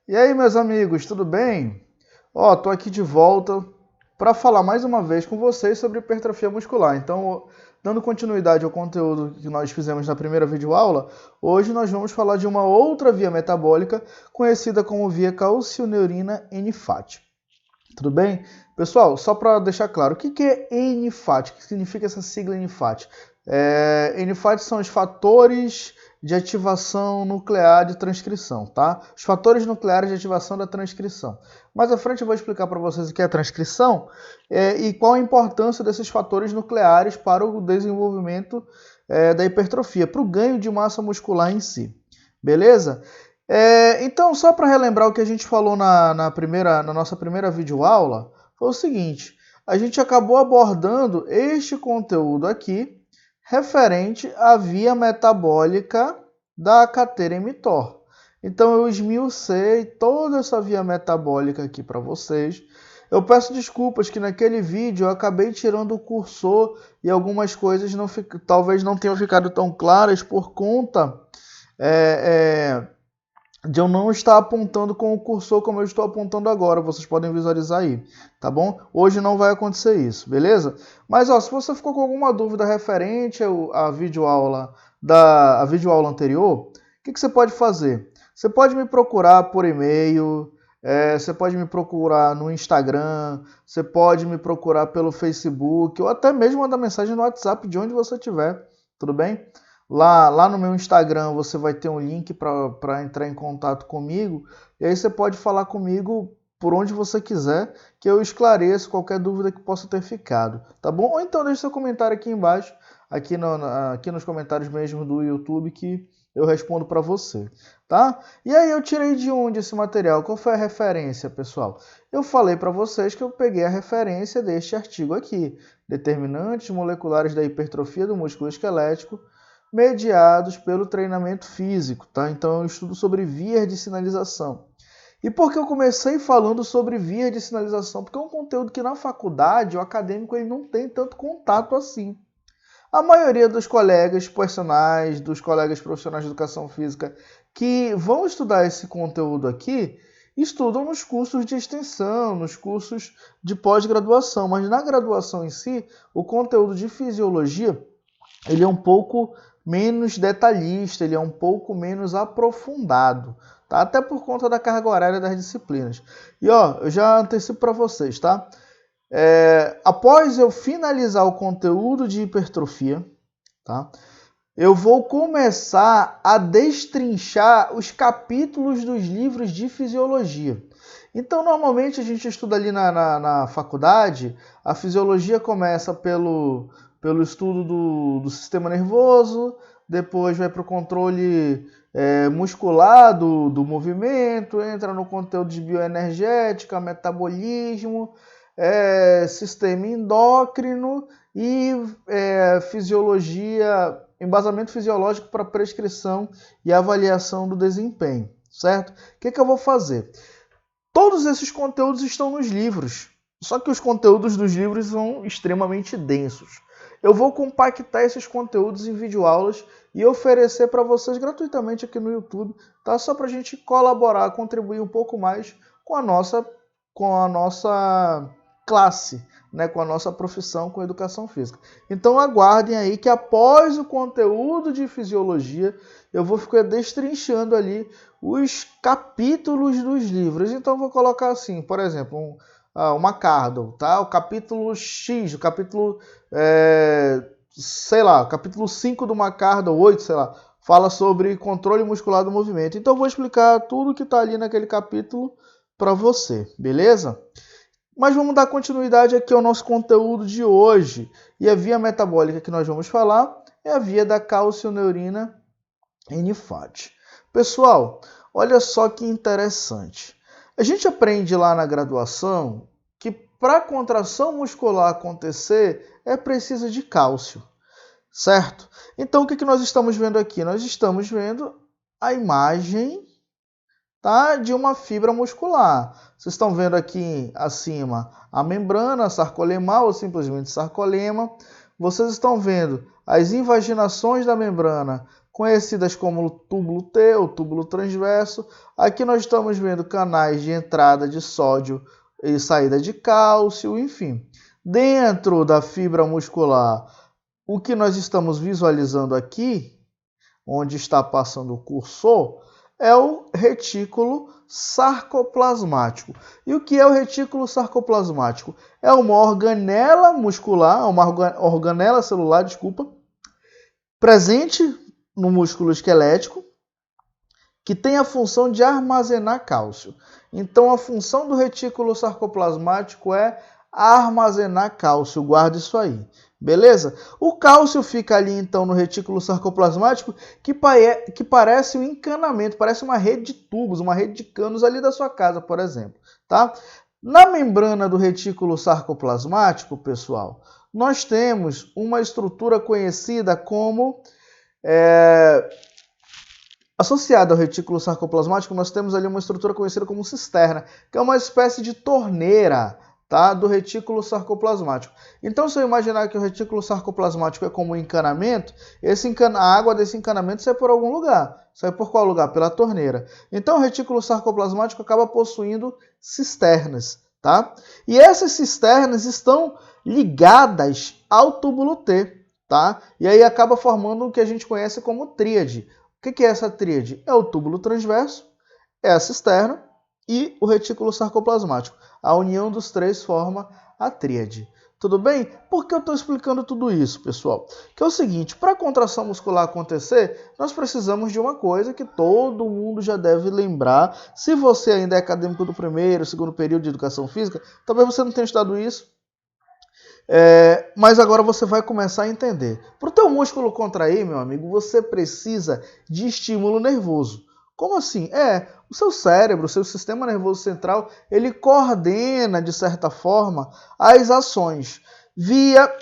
E aí, meus amigos, tudo bem? Tô aqui de volta para falar mais uma vez com vocês sobre hipertrofia muscular. Então, dando continuidade ao conteúdo que nós fizemos na primeira videoaula, hoje nós vamos falar de uma outra via metabólica conhecida como via calcineurina NFAT. Tudo bem? Pessoal, só para deixar claro, o que é NFAT? O que significa essa sigla NFAT? NFAT são os fatores de ativação nuclear de transcrição, tá? Os fatores nucleares de ativação da transcrição. Mais à frente eu vou explicar para vocês o que é transcrição e qual a importância desses fatores nucleares para o desenvolvimento da hipertrofia, para o ganho de massa muscular em si. Beleza? Então, só para relembrar o que a gente falou na nossa primeira videoaula, foi o seguinte: a gente acabou abordando este conteúdo aqui referente à via metabólica da cadeira mTOR. Então, eu esmiucei toda essa via metabólica aqui para vocês. Eu peço desculpas que naquele vídeo eu acabei tirando o cursor e algumas coisas talvez não tenham ficado tão claras por conta de eu não estar apontando com o cursor como eu estou apontando agora. Vocês podem visualizar aí, tá bom? Hoje não vai acontecer isso, beleza? Mas, se você ficou com alguma dúvida referente à videoaula anterior, o que você pode fazer? Você pode me procurar por e-mail, você pode me procurar no Instagram, você pode me procurar pelo Facebook, ou até mesmo mandar mensagem no WhatsApp de onde você estiver, tudo bem? Lá no meu Instagram você vai ter um link para entrar em contato comigo. E aí você pode falar comigo por onde você quiser, que eu esclareço qualquer dúvida que possa ter ficado, tá bom? Ou então deixe seu comentário aqui embaixo, aqui nos comentários mesmo do YouTube, que eu respondo para você, tá? E aí eu tirei de onde esse material? Qual foi a referência, pessoal? Eu falei para vocês que eu peguei a referência deste artigo aqui, Determinantes moleculares da hipertrofia do músculo esquelético, mediados pelo treinamento físico, tá? Então eu estudo sobre vias de sinalização. E por que eu comecei falando sobre vias de sinalização? Porque é um conteúdo que na faculdade, o acadêmico, ele não tem tanto contato assim. A maioria dos colegas personais, dos colegas profissionais de educação física que vão estudar esse conteúdo aqui, estudam nos cursos de extensão, nos cursos de pós-graduação, mas na graduação em si, o conteúdo de fisiologia, ele é um pouco menos detalhista, ele é um pouco menos aprofundado, tá? Até por conta da carga horária das disciplinas. E eu já antecipo para vocês, tá? Após eu finalizar o conteúdo de hipertrofia, tá? Eu vou começar a destrinchar os capítulos dos livros de fisiologia. Então, normalmente a gente estuda ali na faculdade, a fisiologia começa pelo estudo do sistema nervoso, depois vai para o controle muscular do movimento, entra no conteúdo de bioenergética, metabolismo, sistema endócrino e fisiologia, embasamento fisiológico para prescrição e avaliação do desempenho, certo? O que eu vou fazer? Todos esses conteúdos estão nos livros, só que os conteúdos dos livros são extremamente densos. Eu vou compactar esses conteúdos em videoaulas e oferecer para vocês gratuitamente aqui no YouTube, tá? Só para a gente colaborar, contribuir um pouco mais com a nossa classe, né? Com a nossa profissão, com a educação física. Então aguardem aí que após o conteúdo de fisiologia, eu vou ficar destrinchando ali os capítulos dos livros. Então eu vou colocar assim, por exemplo, uma cardo, tá? O capítulo X, o capítulo, capítulo 5 do Macardo, 8, fala sobre controle muscular do movimento. Então eu vou explicar tudo que está ali naquele capítulo para você, beleza? Mas vamos dar continuidade aqui ao nosso conteúdo de hoje. E a via metabólica que nós vamos falar é a via da calcineurina NFAT. Pessoal, olha só que interessante. A gente aprende lá na graduação que para a contração muscular acontecer é preciso de cálcio, certo? Então o que nós estamos vendo aqui? Nós estamos vendo a imagem, tá, de uma fibra muscular. Vocês estão vendo aqui acima a membrana sarcolemal ou simplesmente sarcolema. Vocês estão vendo as invaginações da membrana conhecidas como túbulo T ou túbulo transverso. Aqui nós estamos vendo canais de entrada de sódio e saída de cálcio, enfim. Dentro da fibra muscular, o que nós estamos visualizando aqui, onde está passando o cursor, é o retículo sarcoplasmático. E o que é o retículo sarcoplasmático? É uma organela muscular, uma organela celular, presente no músculo esquelético, que tem a função de armazenar cálcio. Então, a função do retículo sarcoplasmático é armazenar cálcio. Guarda isso aí. Beleza? O cálcio fica ali, então, no retículo sarcoplasmático, que parece um encanamento, parece uma rede de tubos, uma rede de canos ali da sua casa, por exemplo. Tá? Na membrana do retículo sarcoplasmático, pessoal, nós temos uma estrutura conhecida como... Associada ao retículo sarcoplasmático, nós temos ali uma estrutura conhecida como cisterna, que é uma espécie de torneira, tá, do retículo sarcoplasmático. Então, se eu imaginar que o retículo sarcoplasmático é como um encanamento, a água desse encanamento sai por algum lugar. Sai por qual lugar? Pela torneira. Então, o retículo sarcoplasmático acaba possuindo cisternas, tá? E essas cisternas estão ligadas ao túbulo T, tá? E aí acaba formando o que a gente conhece como tríade. O que é essa tríade? É o túbulo transverso, é a cisterna e o retículo sarcoplasmático. A união dos três forma a tríade. Tudo bem? Por que eu estou explicando tudo isso, pessoal? Que é o seguinte, para a contração muscular acontecer, nós precisamos de uma coisa que todo mundo já deve lembrar. Se você ainda é acadêmico do primeiro, segundo período de educação física, talvez você não tenha estudado isso. Mas agora você vai começar a entender. Para o teu músculo contrair, meu amigo, você precisa de estímulo nervoso. Como assim? O seu cérebro, o seu sistema nervoso central, ele coordena, de certa forma, as ações. Via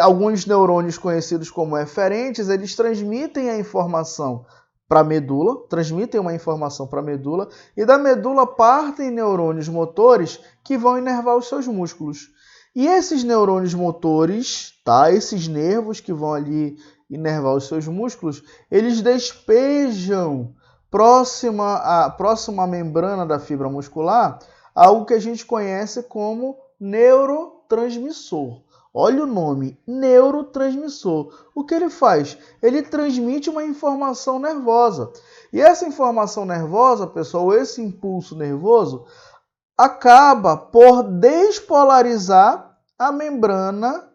alguns neurônios conhecidos como eferentes, eles transmitem a informação para a medula, transmitem uma informação para a medula, e da medula partem neurônios motores que vão inervar os seus músculos. E esses neurônios motores, tá? Esses nervos que vão ali inervar os seus músculos, eles despejam próxima à membrana da fibra muscular algo que a gente conhece como neurotransmissor. Olha o nome, neurotransmissor. O que ele faz? Ele transmite uma informação nervosa. E essa informação nervosa, pessoal, esse impulso nervoso, acaba por despolarizar a membrana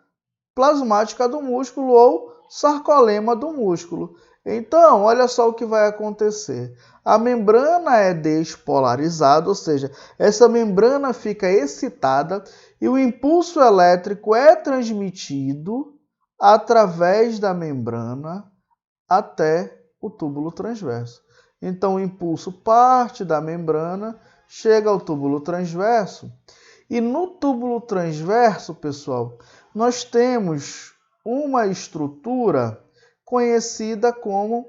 plasmática do músculo ou sarcolema do músculo. Então, olha só o que vai acontecer. A membrana é despolarizada, ou seja, essa membrana fica excitada e o impulso elétrico é transmitido através da membrana até o túbulo transverso. Então, o impulso parte da membrana, chega ao túbulo transverso, e no túbulo transverso, pessoal, nós temos uma estrutura conhecida como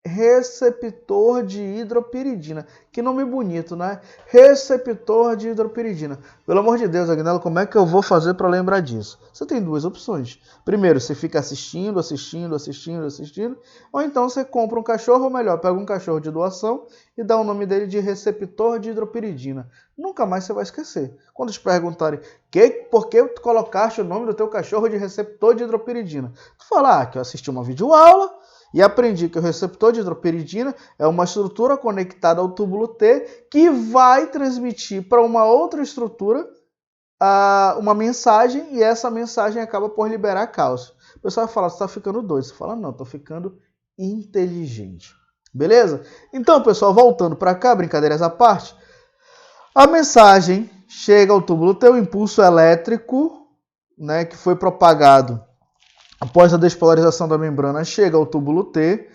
receptor de hidropiridina. Que nome bonito, né? Receptor de hidropiridina. Pelo amor de Deus, Agnello, como é que eu vou fazer para lembrar disso? Você tem duas opções. Primeiro, você fica assistindo, ou então você compra um cachorro, ou melhor, pega um cachorro de doação e dá o nome dele de receptor de hidropiridina. Nunca mais você vai esquecer. Quando te perguntarem por que tu colocaste o nome do teu cachorro de receptor de hidropiridina, tu fala que eu assisti uma videoaula e aprendi que o receptor de hidropiridina é uma estrutura conectada ao túbulo T que vai transmitir para uma outra estrutura uma mensagem, e essa mensagem acaba por liberar cálcio. O pessoal vai falar, você está ficando doido. Você fala, não, estou ficando inteligente. Beleza? Então, pessoal, voltando para cá, brincadeiras à parte, a mensagem chega ao túbulo T, o impulso elétrico, né, que foi propagado após a despolarização da membrana, chega ao túbulo T,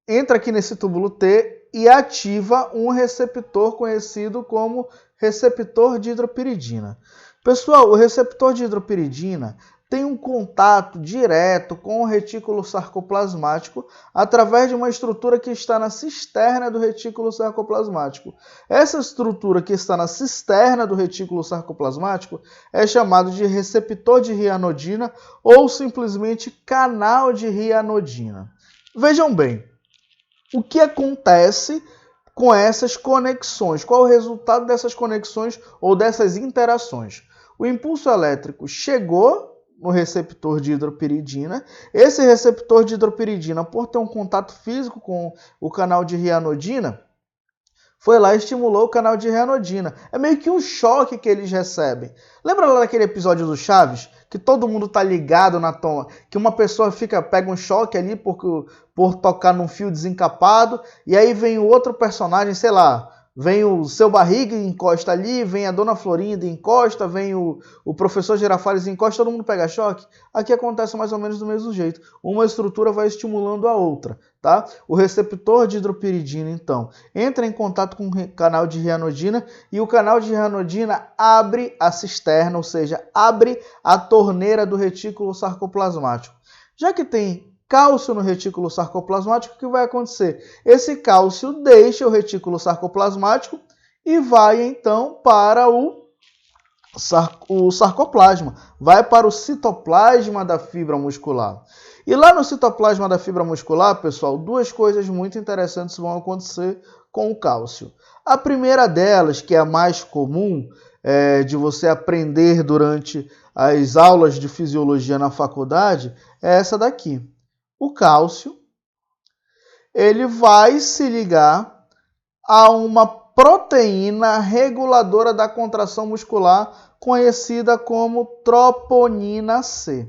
entra aqui nesse túbulo T e ativa um receptor conhecido como receptor de hidropiridina. Pessoal, o receptor de hidropiridina tem um contato direto com o retículo sarcoplasmático através de uma estrutura que está na cisterna do retículo sarcoplasmático. Essa estrutura que está na cisterna do retículo sarcoplasmático é chamada de receptor de rianodina ou simplesmente canal de rianodina. Vejam bem, o que acontece com essas conexões? Qual o resultado dessas conexões ou dessas interações? O impulso elétrico chegou no receptor de hidropiridina. Esse receptor de hidropiridina, por ter um contato físico com o canal de rianodina, foi lá e estimulou o canal de rianodina. É meio que um choque que eles recebem. Lembra lá daquele episódio do Chaves? Que todo mundo tá ligado na toma, que uma pessoa pega um choque ali por tocar num fio desencapado, e aí vem o outro personagem, sei lá, vem o Seu Barriga e encosta ali, vem a Dona Florinda e encosta, vem o professor Girafales e encosta, todo mundo pega choque. Aqui acontece mais ou menos do mesmo jeito. Uma estrutura vai estimulando a outra, tá? O receptor de hidropiridina, então, entra em contato com o canal de rianodina e o canal de rianodina abre a cisterna, ou seja, abre a torneira do retículo sarcoplasmático. Já que tem cálcio no retículo sarcoplasmático, o que vai acontecer? Esse cálcio deixa o retículo sarcoplasmático e vai então para o sarcoplasma, vai para o citoplasma da fibra muscular. E lá no citoplasma da fibra muscular, pessoal, duas coisas muito interessantes vão acontecer com o cálcio. A primeira delas, que é a mais comum de você aprender durante as aulas de fisiologia na faculdade, é essa daqui. O cálcio, ele vai se ligar a uma proteína reguladora da contração muscular conhecida como troponina C,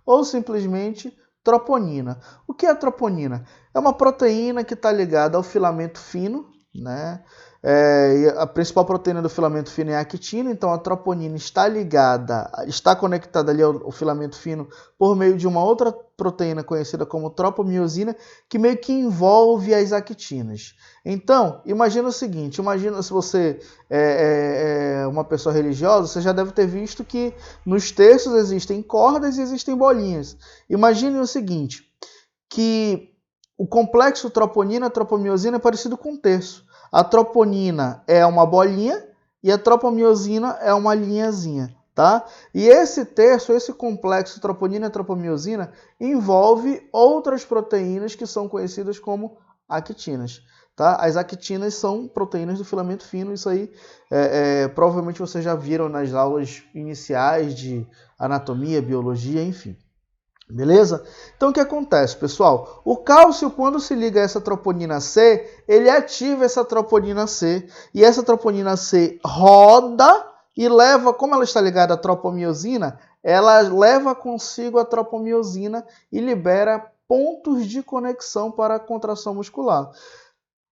ou simplesmente troponina. O que é troponina? É uma proteína que está ligada ao filamento fino, né? A principal proteína do filamento fino é a actina, então a troponina está conectada ali ao filamento fino por meio de uma outra proteína conhecida como tropomiosina, que meio que envolve as actinas. Então, imagina o seguinte, imagina se você é uma pessoa religiosa, você já deve ter visto que nos terços existem cordas e existem bolinhas. Imagine o seguinte, que o complexo troponina-tropomiosina é parecido com um terço. A troponina é uma bolinha e a tropomiosina é uma linhazinha, tá? E esse terço, esse complexo troponina e tropomiosina envolve outras proteínas que são conhecidas como actinas, tá? As actinas são proteínas do filamento fino, isso aí provavelmente vocês já viram nas aulas iniciais de anatomia, biologia, enfim. Beleza? Então o que acontece, pessoal? O cálcio, quando se liga a essa troponina C, ele ativa essa troponina C, e essa troponina C roda e leva, como ela está ligada à tropomiosina, ela leva consigo a tropomiosina e libera pontos de conexão para a contração muscular.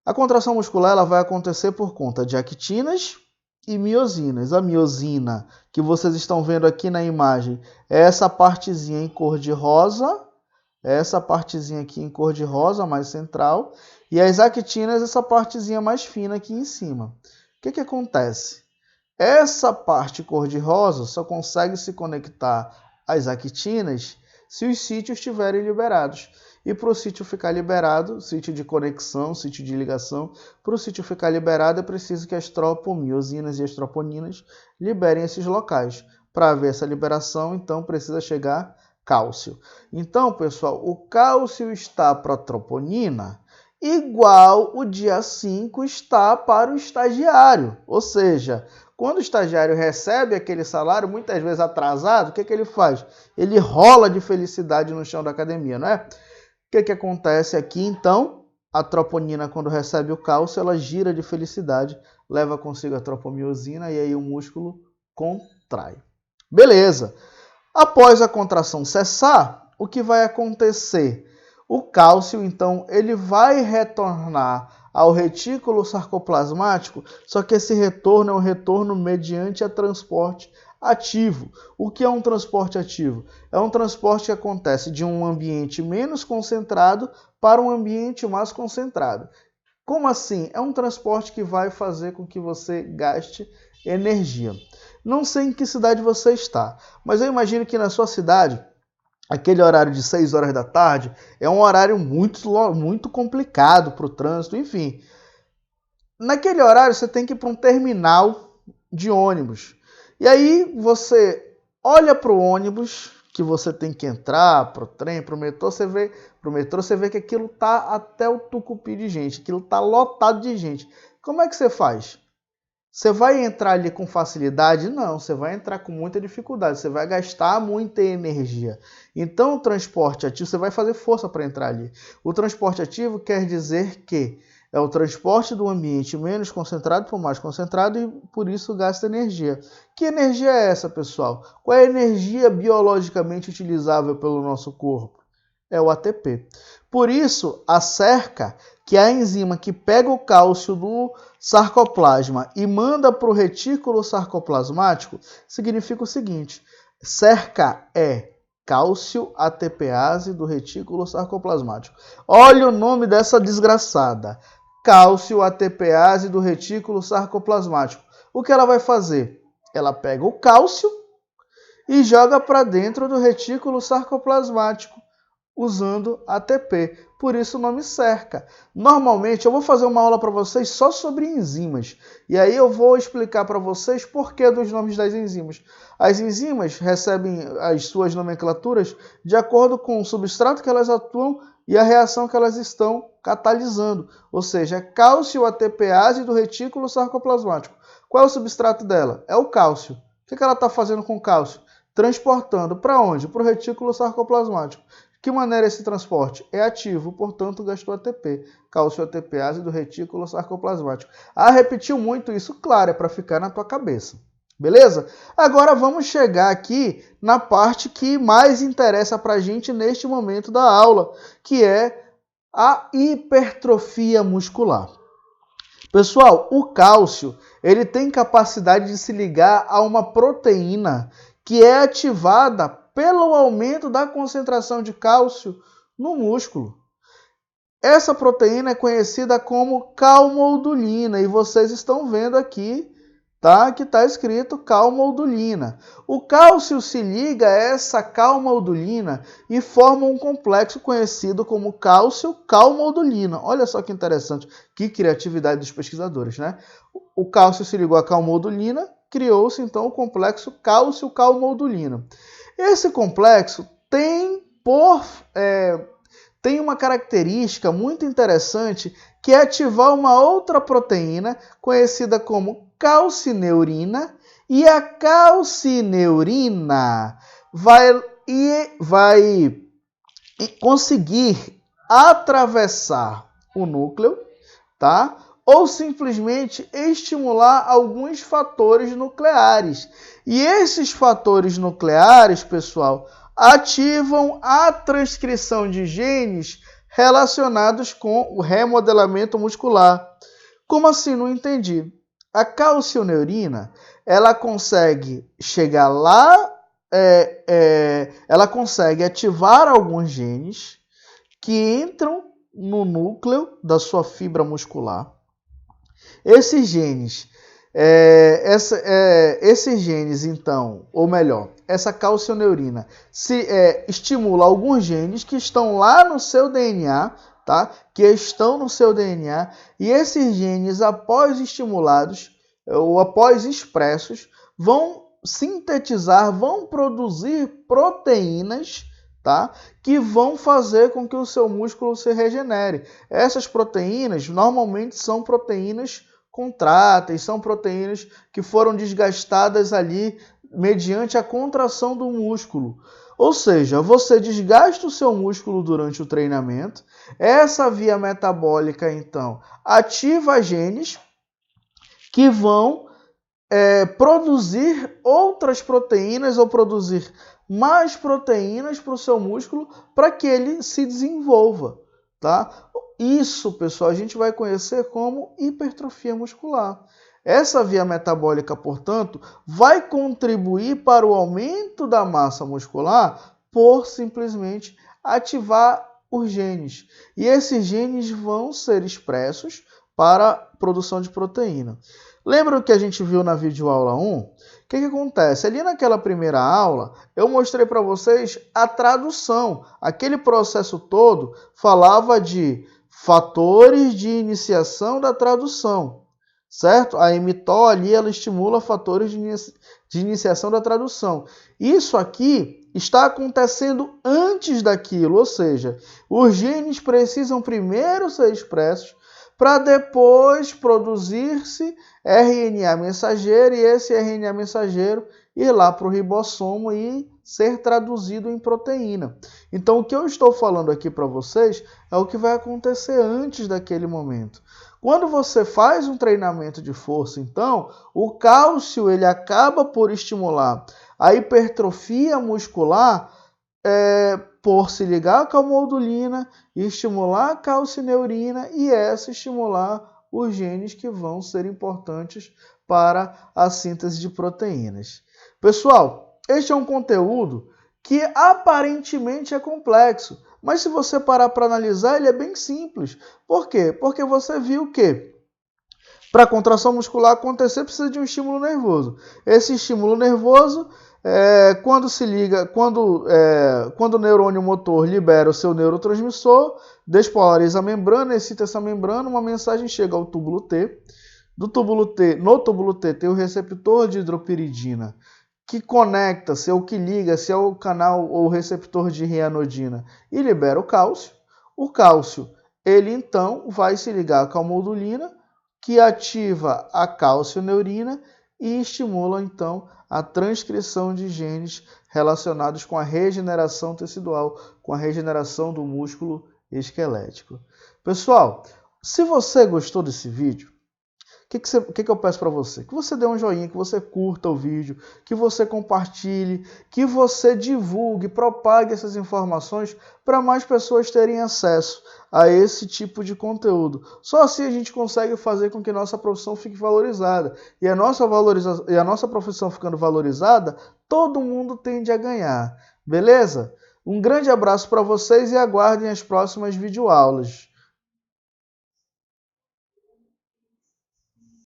A contração muscular ela vai acontecer por conta de actinas e miosinas. A miosina que vocês estão vendo aqui na imagem é essa partezinha em cor de rosa, essa partezinha aqui em cor de rosa, mais central, e as actinas, essa partezinha mais fina aqui em cima. O que acontece? Essa parte cor de rosa só consegue se conectar às actinas se os sítios estiverem liberados. E para o sítio ficar liberado, sítio de conexão, sítio de ligação, para o sítio ficar liberado é preciso que as tropomiosinas e as troponinas liberem esses locais. Para haver essa liberação, então, precisa chegar cálcio. Então, pessoal, o cálcio está para a troponina igual o dia 5 está para o estagiário. Ou seja, quando o estagiário recebe aquele salário, muitas vezes atrasado, o que ele faz? Ele rola de felicidade no chão da academia, não é? O que acontece aqui, então? A troponina, quando recebe o cálcio, ela gira de felicidade, leva consigo a tropomiosina e aí o músculo contrai. Beleza. Após a contração cessar, o que vai acontecer? O cálcio, então, ele vai retornar ao retículo sarcoplasmático, só que esse retorno é um retorno mediante a transporte ativo. O que é um transporte ativo? É um transporte que acontece de um ambiente menos concentrado para um ambiente mais concentrado. Como assim? É um transporte que vai fazer com que você gaste energia. Não sei em que cidade você está, mas eu imagino que na sua cidade, aquele horário de 6 horas da tarde é um horário muito complicado para o trânsito, enfim. Naquele horário você tem que ir para um terminal de ônibus. E aí você olha para o ônibus que você tem que entrar, para o trem, para o metrô, você vê que aquilo tá até o tucupi de gente, aquilo tá lotado de gente. Como é que você faz? Você vai entrar ali com facilidade? Não, você vai entrar com muita dificuldade, você vai gastar muita energia. Então o transporte ativo, você vai fazer força para entrar ali. O transporte ativo quer dizer que é o transporte do ambiente menos concentrado para o mais concentrado e por isso gasta energia. Que energia é essa, pessoal? Qual é a energia biologicamente utilizável pelo nosso corpo? É o ATP. Por isso, a cerca, que é a enzima que pega o cálcio do sarcoplasma e manda para o retículo sarcoplasmático, significa o seguinte: cerca é cálcio ATPase do retículo sarcoplasmático. Olha o nome dessa desgraçada. Cálcio ATPase do retículo sarcoplasmático. O que ela vai fazer? Ela pega o cálcio e joga para dentro do retículo sarcoplasmático, usando ATP. Por isso o nome cerca. Normalmente eu vou fazer uma aula para vocês só sobre enzimas. E aí eu vou explicar para vocês por que dos nomes das enzimas. As enzimas recebem as suas nomenclaturas de acordo com o substrato que elas atuam e a reação que elas estão catalisando. Ou seja, cálcio ATPase do retículo sarcoplasmático. Qual é o substrato dela? É o cálcio. O que ela está fazendo com o cálcio? Transportando para onde? Para o retículo sarcoplasmático. De que maneira esse transporte? É ativo, portanto gastou ATP. Cálcio ATPase do retículo sarcoplasmático. Ah, repetiu muito isso? Claro, é para ficar na tua cabeça. Beleza? Agora vamos chegar aqui na parte que mais interessa para a gente neste momento da aula, que é a hipertrofia muscular. Pessoal, o cálcio ele tem capacidade de se ligar a uma proteína que é ativada pelo aumento da concentração de cálcio no músculo. Essa proteína é conhecida como calmodulina e vocês estão vendo aqui, tá? Que está escrito calmodulina. O cálcio se liga a essa calmodulina e forma um complexo conhecido como cálcio-calmodulina. Olha só que interessante, que criatividade dos pesquisadores, né? O cálcio se ligou à calmodulina, criou-se então o complexo cálcio-calmodulina. Esse complexo tem uma característica muito interessante que é ativar uma outra proteína conhecida como calcineurina, e a calcineurina vai conseguir atravessar o núcleo, tá? Ou simplesmente estimular alguns fatores nucleares. E esses fatores nucleares, pessoal, ativam a transcrição de genes relacionados com o remodelamento muscular. Como assim? Não entendi. A calcineurina, ela consegue chegar lá, ela consegue ativar alguns genes que entram no núcleo da sua fibra muscular. Esses genes, então, ou melhor, essa calcineurina estimula alguns genes que estão lá no seu DNA, tá? Que estão no seu DNA, e esses genes, após estimulados ou após expressos, vão sintetizar, vão produzir proteínas, tá? Que vão fazer com que o seu músculo se regenere. Essas proteínas normalmente são proteínas contráteis, são proteínas que foram desgastadas ali mediante a contração do músculo. Ou seja, você desgasta o seu músculo durante o treinamento, essa via metabólica, então, ativa genes que vão produzir outras proteínas ou produzir mais proteínas para o seu músculo para que ele se desenvolva, tá? Isso, pessoal, a gente vai conhecer como hipertrofia muscular. Essa via metabólica, portanto, vai contribuir para o aumento da massa muscular por simplesmente ativar os genes. E esses genes vão ser expressos para a produção de proteína. Lembra o que a gente viu na videoaula 1? O que acontece? Ali naquela primeira aula, eu mostrei para vocês a tradução. Aquele processo todo falava de fatores de iniciação da tradução, certo? A mTOR ali, ela estimula fatores de iniciação da tradução. Isso aqui está acontecendo antes daquilo, ou seja, os genes precisam primeiro ser expressos para depois produzir-se RNA mensageiro e esse RNA mensageiro ir lá para o ribossomo e ser traduzido em proteína. Então, o que eu estou falando aqui para vocês é o que vai acontecer antes daquele momento. Quando você faz um treinamento de força, então, o cálcio ele acaba por estimular a hipertrofia muscular por se ligar com a calmodulina e estimular a calcineurina e essa estimular os genes que vão ser importantes para a síntese de proteínas. Pessoal, este é um conteúdo que aparentemente é complexo, mas se você parar para analisar, ele é bem simples. Por quê? Porque você viu que para a contração muscular acontecer precisa de um estímulo nervoso. Esse estímulo nervoso quando o neurônio motor libera o seu neurotransmissor, despolariza a membrana, excita essa membrana, uma mensagem chega ao túbulo T. No túbulo T tem o receptor de hidropiridina, que conecta-se ou que liga-se ao canal ou receptor de rianodina e libera o cálcio. O cálcio, ele então vai se ligar à calmodulina, que ativa a calcioneurina e estimula então a transcrição de genes relacionados com a regeneração tecidual, com a regeneração do músculo esquelético. Pessoal, se você gostou desse vídeo, o que eu peço para você? Que você dê um joinha, que você curta o vídeo, que você compartilhe, que você divulgue, propague essas informações para mais pessoas terem acesso a esse tipo de conteúdo. Só assim a gente consegue fazer com que nossa profissão fique valorizada. E a nossa profissão ficando valorizada, todo mundo tende a ganhar. Beleza? Um grande abraço para vocês e aguardem as próximas videoaulas.